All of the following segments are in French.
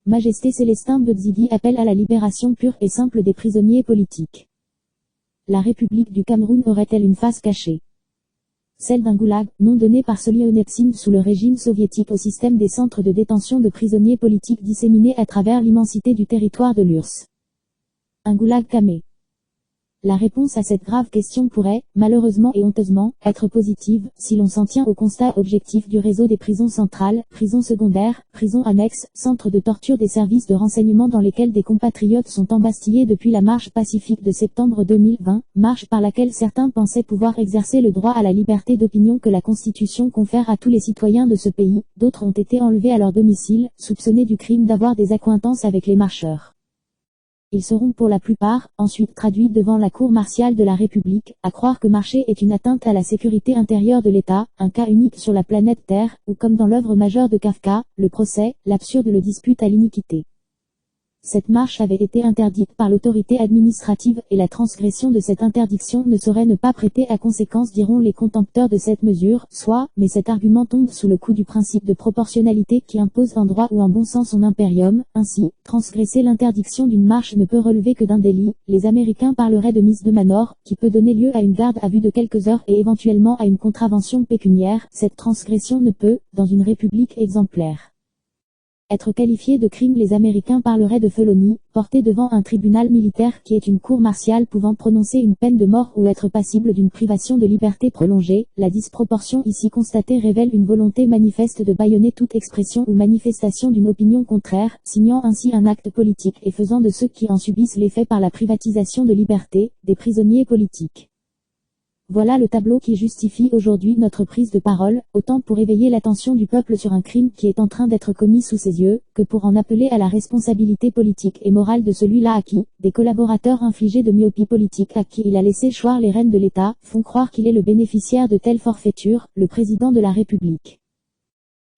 Majesté Célestin Bedzigi appelle à la libération pure et simple des prisonniers politiques. La République du Cameroun aurait-elle une face cachée? Celle d'un goulag, nom donné par Solzhenitsyn sous le régime soviétique au système des centres de détention de prisonniers politiques disséminés à travers l'immensité du territoire de l'URSS. Un goulag camé. La réponse à cette grave question pourrait, malheureusement et honteusement, être positive, si l'on s'en tient au constat objectif du réseau des prisons centrales, prisons secondaires, prisons annexes, centres de torture des services de renseignement dans lesquels des compatriotes sont embastillés depuis la marche pacifique de septembre 2020, marche par laquelle certains pensaient pouvoir exercer le droit à la liberté d'opinion que la Constitution confère à tous les citoyens de ce pays, d'autres ont été enlevés à leur domicile, soupçonnés du crime d'avoir des accointances avec les marcheurs. Ils seront pour la plupart, ensuite traduits devant la cour martiale de la République, à croire que marcher est une atteinte à la sécurité intérieure de l'État, un cas unique sur la planète Terre, ou comme dans l'œuvre majeure de Kafka, le procès, l'absurde le dispute à l'iniquité. Cette marche avait été interdite par l'autorité administrative, et la transgression de cette interdiction ne saurait ne pas prêter à conséquence, diront les contempteurs de cette mesure, soit, mais cet argument tombe sous le coup du principe de proportionnalité qui impose en droit ou en bon sens son impérium. Ainsi, transgresser l'interdiction d'une marche ne peut relever que d'un délit. Les Américains parleraient de mise de manor, qui peut donner lieu à une garde à vue de quelques heures et éventuellement à une contravention pécuniaire. Cette transgression ne peut, dans une république exemplaire, être qualifié de crime. Les Américains parleraient de felonie, portée devant un tribunal militaire qui est une cour martiale pouvant prononcer une peine de mort ou être passible d'une privation de liberté prolongée. La disproportion ici constatée révèle une volonté manifeste de bâillonner toute expression ou manifestation d'une opinion contraire, signant ainsi un acte politique et faisant de ceux qui en subissent l'effet par la privatisation de liberté, des prisonniers politiques. Voilà le tableau qui justifie aujourd'hui notre prise de parole, autant pour éveiller l'attention du peuple sur un crime qui est en train d'être commis sous ses yeux, que pour en appeler à la responsabilité politique et morale de celui-là à qui, des collaborateurs infligés de myopie politique à qui il a laissé choir les rênes de l'État, font croire qu'il est le bénéficiaire de telles forfaitures, le président de la République.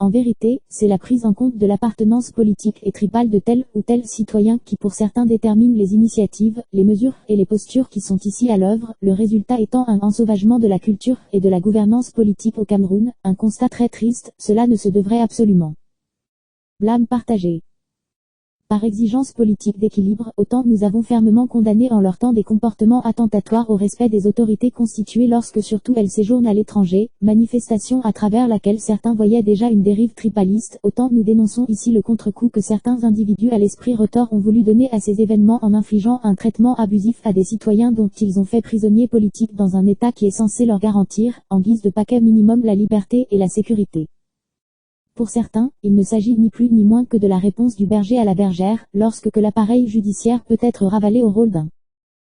En vérité, c'est la prise en compte de l'appartenance politique et tribale de tel ou tel citoyen qui pour certains détermine les initiatives, les mesures et les postures qui sont ici à l'œuvre, le résultat étant un ensauvagement de la culture et de la gouvernance politique au Cameroun, un constat très triste. Cela ne se devrait absolument. Blâme partagé. Par exigence politique d'équilibre, autant nous avons fermement condamné en leur temps des comportements attentatoires au respect des autorités constituées lorsque surtout elles séjournent à l'étranger, manifestation à travers laquelle certains voyaient déjà une dérive tribaliste, autant nous dénonçons ici le contre-coup que certains individus à l'esprit retors ont voulu donner à ces événements en infligeant un traitement abusif à des citoyens dont ils ont fait prisonniers politiques dans un État qui est censé leur garantir, en guise de paquet minimum, la liberté et la sécurité. Pour certains, il ne s'agit ni plus ni moins que de la réponse du berger à la bergère, lorsque que l'appareil judiciaire peut être ravalé au rôle d'un